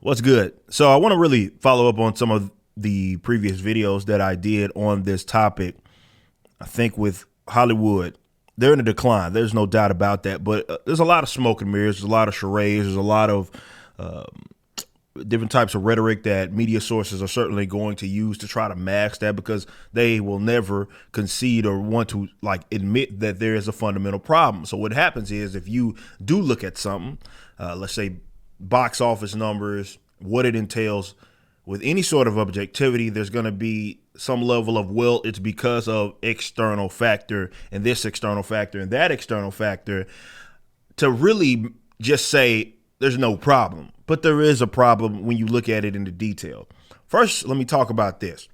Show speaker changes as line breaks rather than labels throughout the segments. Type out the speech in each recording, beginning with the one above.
What's good? So I want to really follow up on some of the previous videos that I did on this topic. I think with Hollywood, they're in a decline. There's no doubt about that. But there's a lot of smoke and mirrors. There's a lot of charades. There's a lot of different types of rhetoric that media sources are certainly going to use to try to mask that, because they will never concede or want to admit that there is a fundamental problem. So what happens is, if you do look at something, let's say box office numbers, what it entails, with any sort of objectivity, there's going to be some level of, well, it's because of external factor and this external factor and that external factor, to really just say there's no problem. But there is a problem when you look at it into detail. First, let me talk about this.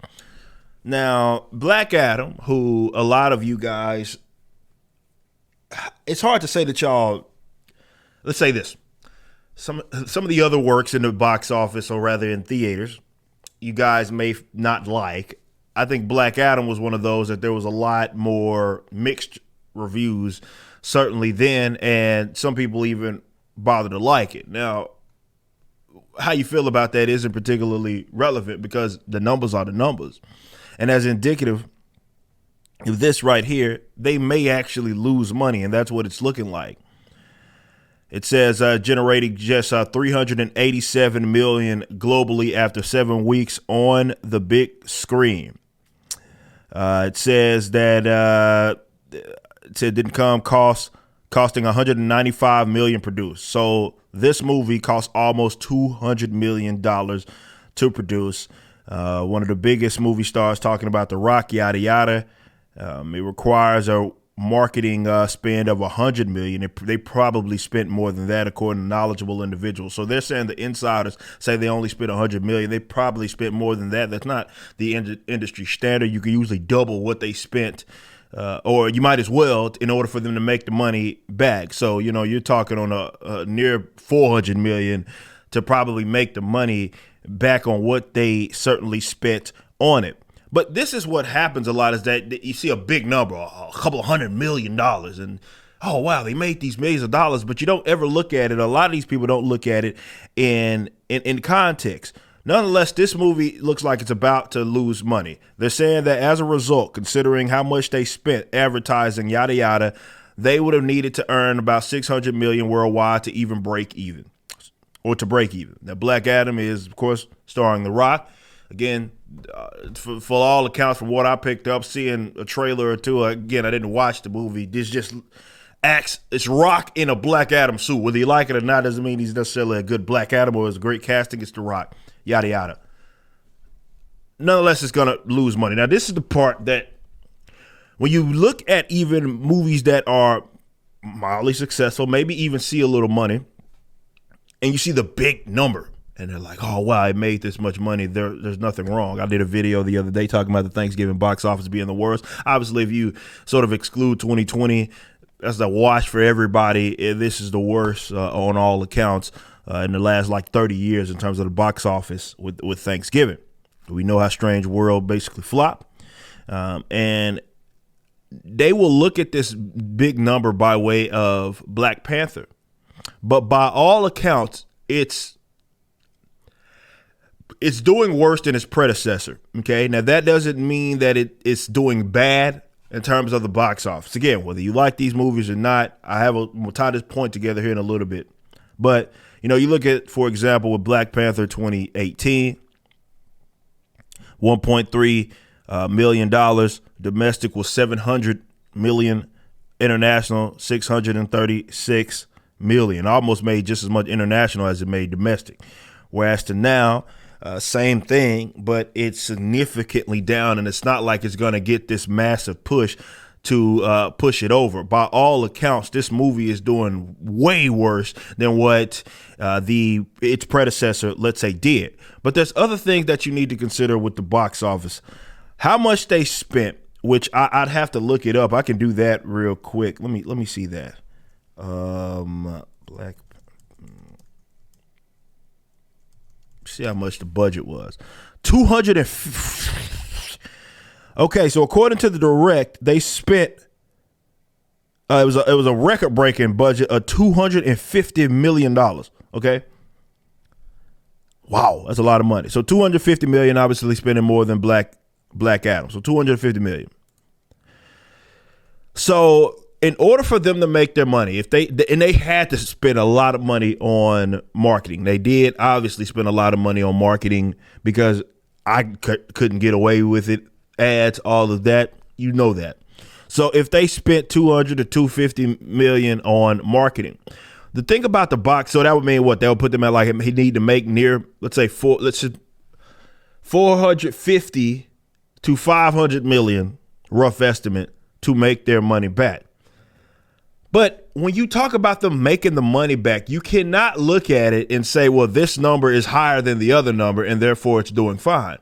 Now, Black Adam, who a lot of you guys, it's hard to say that y'all, let's say this. Some of the other works in the box office, or rather in theaters, you guys may not like. I think Black Adam was one of those that there was a lot more mixed reviews, certainly then, and some people even bother to like it. Now, how you feel about that isn't particularly relevant, because the numbers are the numbers. And as indicative of this right here, they may actually lose money, and that's what it's looking like. It says generating just 387 million globally after 7 weeks on the big screen. It says that it didn't come costing 195 million produced. So this movie cost almost $200 million to produce. One of the biggest movie stars talking about The Rock, yada yada. It requires a marketing spend of $100 million. They probably spent more than that, according to knowledgeable individuals. So they're saying the insiders say they only spent $100 million. They probably spent more than that. That's not the industry standard. You can usually double what they spent, or you might as well, in order for them to make the money back. So, you're talking on a near $400 million to probably make the money back on what they certainly spent on it. But this is what happens a lot, is that you see a big number, a couple of $100 million, and oh, wow, they made these millions of dollars, but you don't ever look at it. A lot of these people don't look at it in context. Nonetheless, this movie looks like it's about to lose money. They're saying that as a result, considering how much they spent advertising, yada, yada, they would have needed to earn about $600 million worldwide to even break even, or to break even. Now, Black Adam is, of course, starring The Rock. Again, for all accounts, from what I picked up, seeing a trailer or two, again, I didn't watch the movie. This just acts, it's Rock in a Black Adam suit. Whether you like it or not doesn't mean he's necessarily a good Black Adam or is a great casting. It's The Rock, yada, yada. Nonetheless, it's going to lose money. Now, this is the part that, when you look at even movies that are mildly successful, maybe even see a little money, and you see the big number, and they're like, oh, wow, it made this much money, there's nothing wrong. I did a video the other day talking about the Thanksgiving box office being the worst. Obviously, if you sort of exclude 2020, that's the wash for everybody. This is the worst on all accounts in the last 30 years in terms of the box office with Thanksgiving. We know how Strange World basically flopped. And they will look at this big number by way of Black Panther. But by all accounts, it's doing worse than its predecessor. Okay, now that doesn't mean that it's doing bad in terms of the box office. Again, whether you like these movies or not, we'll tie this point together here in a little bit. But you look at, for example, with Black Panther 2018, $1.3 million. Domestic was $700 million. International, $636 million. Almost made just as much international as it made domestic. Whereas to now, same thing, but it's significantly down, and it's not like it's going to get this massive push to push it over. By all accounts, this movie is doing way worse than what its predecessor, let's say, did. But there's other things that you need to consider with the box office. How much they spent, which I'd have to look it up. I can do that real quick. Let me see that. See how much the budget was. 200 and okay, so according to the direct, they spent it was a record breaking budget of $250 million. Okay, Wow, that's a lot of money. So 250 million, obviously spending more than Black Adam. So 250 million. So in order for them to make their money, if they had to spend a lot of money on marketing. They did obviously spend a lot of money on marketing because I couldn't get away with it. Ads, all of that, you know that. So if they spent 200 to 250 million on marketing, the thing about the box, so that would mean what? They would put them at like he need to make near, let's say 450 to 500 million, rough estimate, to make their money back. But when you talk about them making the money back, you cannot look at it and say, well, this number is higher than the other number and therefore it's doing fine.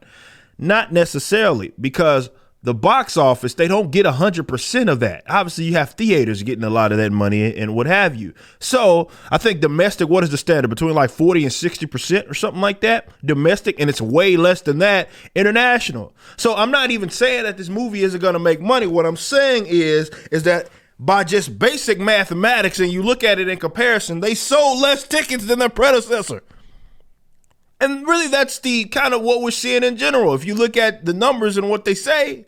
Not necessarily, because the box office, they don't get 100% of that. Obviously, you have theaters getting a lot of that money and what have you. So I think domestic, what is the standard? Between like 40 and 60% or something like that, domestic, and it's way less than that international. So I'm not even saying that this movie isn't going to make money. What I'm saying is that by just basic mathematics, and you look at it in comparison, they sold less tickets than their predecessor. And really, that's the kind of what we're seeing in general. If you look at the numbers and what they say,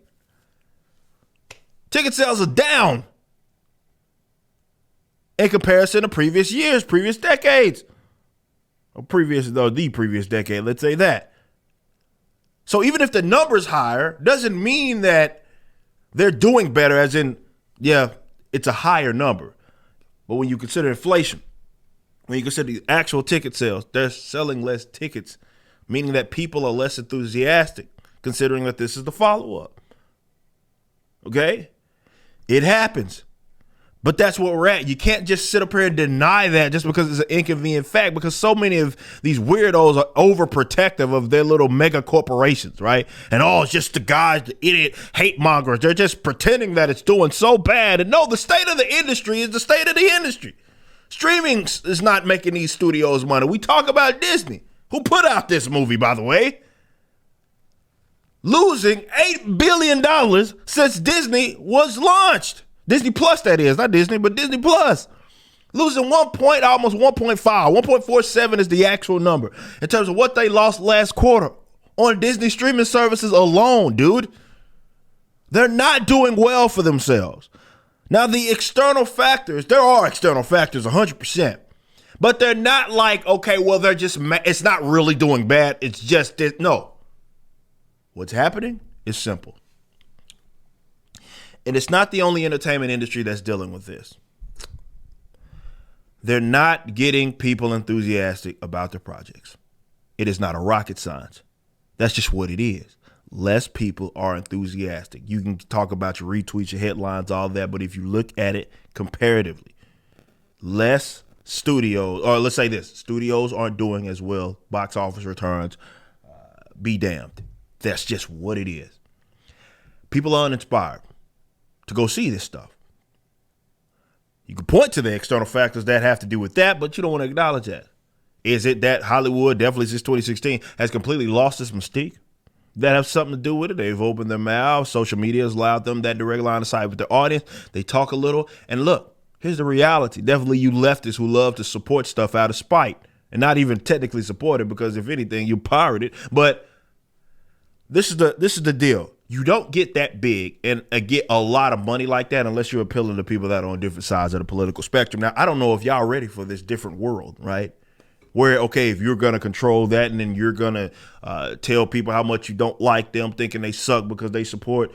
ticket sales are down in comparison to previous years, previous decades, or the previous decade, let's say that. So even if the number's higher, doesn't mean that they're doing better, as in, yeah, it's a higher number. But when you consider inflation, when you consider the actual ticket sales, they're selling less tickets, meaning that people are less enthusiastic, considering that this is the follow-up. Okay? It happens. But that's where we're at. You can't just sit up here and deny that just because it's an inconvenient fact, because so many of these weirdos are overprotective of their little mega corporations, right? And it's just the guys, the idiot hate mongers. They're just pretending that it's doing so bad. And no, the state of the industry is the state of the industry. Streaming is not making these studios money. We talk about Disney, who put out this movie, by the way, losing $8 billion since Disney was launched. Disney Plus, that is. Not Disney, but Disney Plus. Losing almost 1.5. 1.47 is the actual number in terms of what they lost last quarter on Disney streaming services alone, dude. They're not doing well for themselves. Now, the external factors, there are external factors 100%, but they're not like, okay, well, they're just, it's not really doing bad. It's just this. No. What's happening is simple. And it's not the only entertainment industry that's dealing with this. They're not getting people enthusiastic about their projects. It is not a rocket science. That's just what it is. Less people are enthusiastic. You can talk about your retweets, your headlines, all that, but if you look at it comparatively, less studios, or let's say this, studios aren't doing as well. Box office returns, be damned. That's just what it is. People are uninspired to go see this stuff. You can point to the external factors that have to do with that, but you don't want to acknowledge that. Is it that Hollywood, definitely since 2016, has completely lost its mystique? That have something to do with it. They've opened their mouths. Social media has allowed them that direct line of sight with their audience. They talk a little. And look, here's the reality. Definitely you leftists who love to support stuff out of spite and not even technically support it, because if anything, you pirate it. But this is the deal. You don't get that big and get a lot of money like that unless you're appealing to people that are on different sides of the political spectrum. Now, I don't know if y'all ready for this different world, right? Where, okay, if you're going to control that and then you're going to tell people how much you don't like them, thinking they suck because they support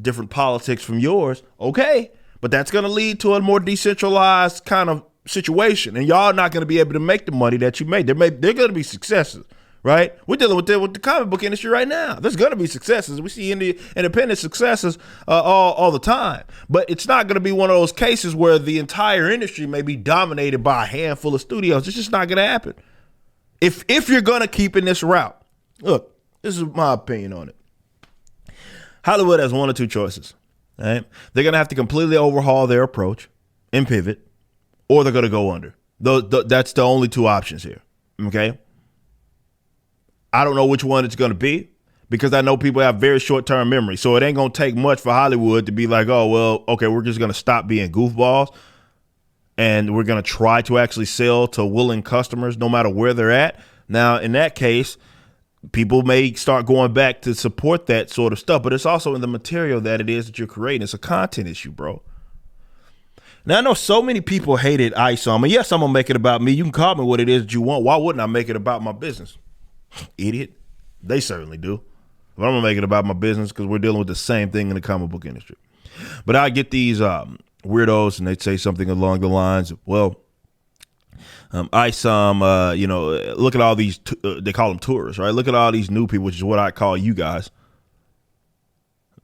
different politics from yours, okay. But that's going to lead to a more decentralized kind of situation. And y'all are not going to be able to make the money that you made. They're going to be successes, right? We're dealing with the comic book industry right now. There's going to be successes. We see independent successes all the time. But it's not going to be one of those cases where the entire industry may be dominated by a handful of studios. It's just not going to happen. If you're going to keep in this route, look, this is my opinion on it. Hollywood has one or two choices. Right? They're going to have to completely overhaul their approach and pivot, or they're going to go under. That's the only two options here. Okay? I don't know which one it's going to be, because I know people have very short-term memory. So it ain't going to take much for Hollywood to be like, oh, well, okay, we're just going to stop being goofballs and we're going to try to actually sell to willing customers no matter where they're at. Now, in that case, people may start going back to support that sort of stuff, but it's also in the material that it is that you're creating. It's a content issue, bro. Now, I know so many people hated ISOM, and yes, I'm gonna make it about me. You can call me what it is that you want. Why wouldn't I make it about my business? Idiot. They certainly do. But I'm gonna make it about my business because we're dealing with the same thing in the comic book industry. But I get these weirdos, and they say something along the lines of, well, ISOM, look at all these, they call them tourists, right? Look at all these new people, which is what I call you guys,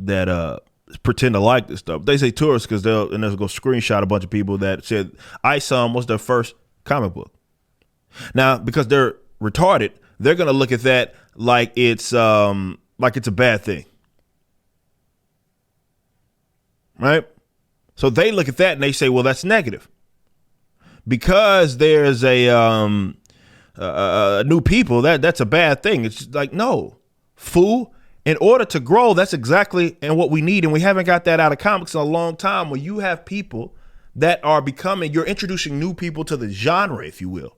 that pretend to like this stuff. They say tourists because they'll go screenshot a bunch of people that said ISOM was their first comic book. Now, because they're retarded, they're going to look at that like it's a bad thing. Right? So they look at that and they say, well, that's negative. Because there's a new people, that's a bad thing. It's like, no, fool. In order to grow, that's exactly and what we need. And we haven't got that out of comics in a long time, where you have people that are you're introducing new people to the genre, if you will.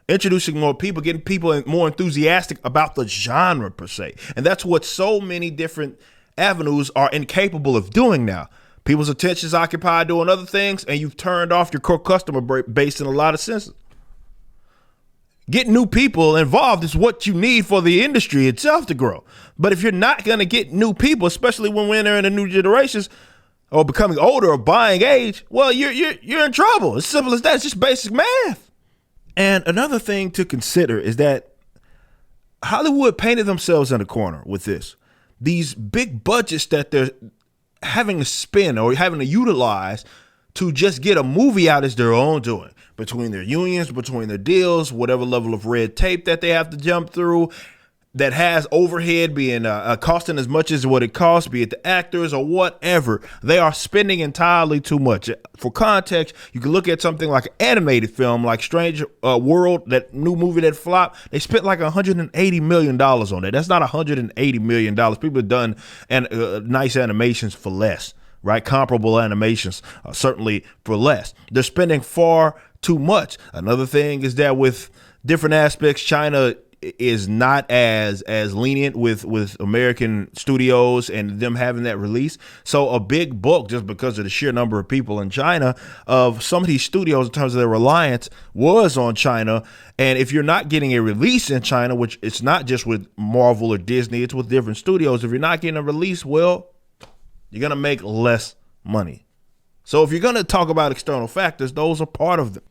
Introducing more people, getting people more enthusiastic about the genre per se. And that's what so many different avenues are incapable of doing now. People's attention is occupied doing other things, and you've turned off your core customer base in a lot of senses. Getting new people involved is what you need for the industry itself to grow. But if you're not going to get new people, especially when we're entering the new generations or becoming older or buying age, well, you're in trouble. It's simple as that. It's just basic math. And another thing to consider is that Hollywood painted themselves in a corner with this. These big budgets that they're having to spend or having to utilize to just get a movie out is their own doing. Between their unions, between their deals, whatever level of red tape that they have to jump through, that has overhead being costing as much as what it costs, be it the actors or whatever. They are spending entirely too much. For context, you can look at something like an animated film like Strange World, that new movie that flopped. They spent like $180 million on it. That's not $180 million. People have done nice animations for less, right? Comparable animations, certainly for less. They're spending far too much. Another thing is that with different aspects, China is not as lenient with American studios and them having that release. So a big bulk, just because of the sheer number of people in China, of some of these studios in terms of their reliance was on China. And if you're not getting a release in China, which it's not just with Marvel or Disney, it's with different studios. If you're not getting a release, well, you're going to make less money. So if you're going to talk about external factors, those are part of them.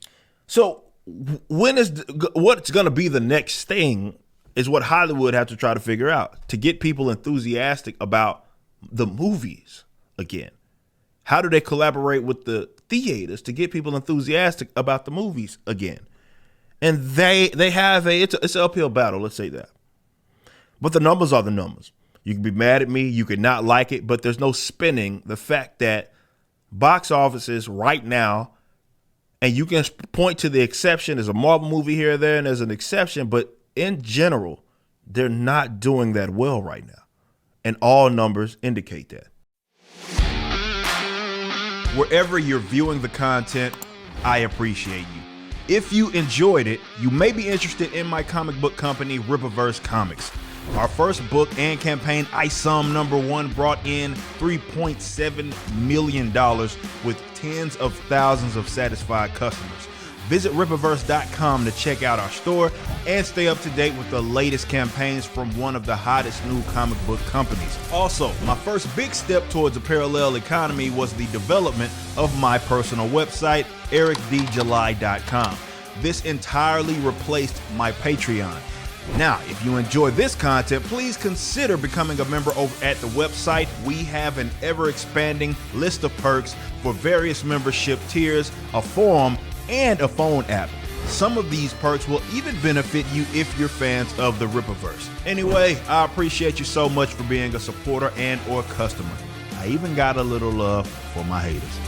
So what's going to be the next thing is what Hollywood have to try to figure out to get people enthusiastic about the movies again. How do they collaborate with the theaters to get people enthusiastic about the movies again? And they have it's an uphill battle, let's say that. But the numbers are the numbers. You can be mad at me, you could not like it, but there's no spinning the fact that box offices right now, and you can point to the exception. There's a Marvel movie here or there, and there's an exception. But in general, they're not doing that well right now. And all numbers indicate that. Wherever you're viewing the content, I appreciate you. If you enjoyed it, you may be interested in my comic book company, Rippaverse Comics. Our first book and campaign, ISOM #1, brought in $3.7 million with tens of thousands of satisfied customers. Visit Rippaverse.com to check out our store and stay up to date with the latest campaigns from one of the hottest new comic book companies. Also, my first big step towards a parallel economy was the development of my personal website, ericdjuly.com. This entirely replaced my Patreon. Now, if you enjoy this content, please consider becoming a member over at the website. We have an ever-expanding list of perks for various membership tiers, a forum, and a phone app. Some of these perks will even benefit you if you're fans of the Rippaverse. Anyway, I appreciate you so much for being a supporter and or customer. I even got a little love for my haters.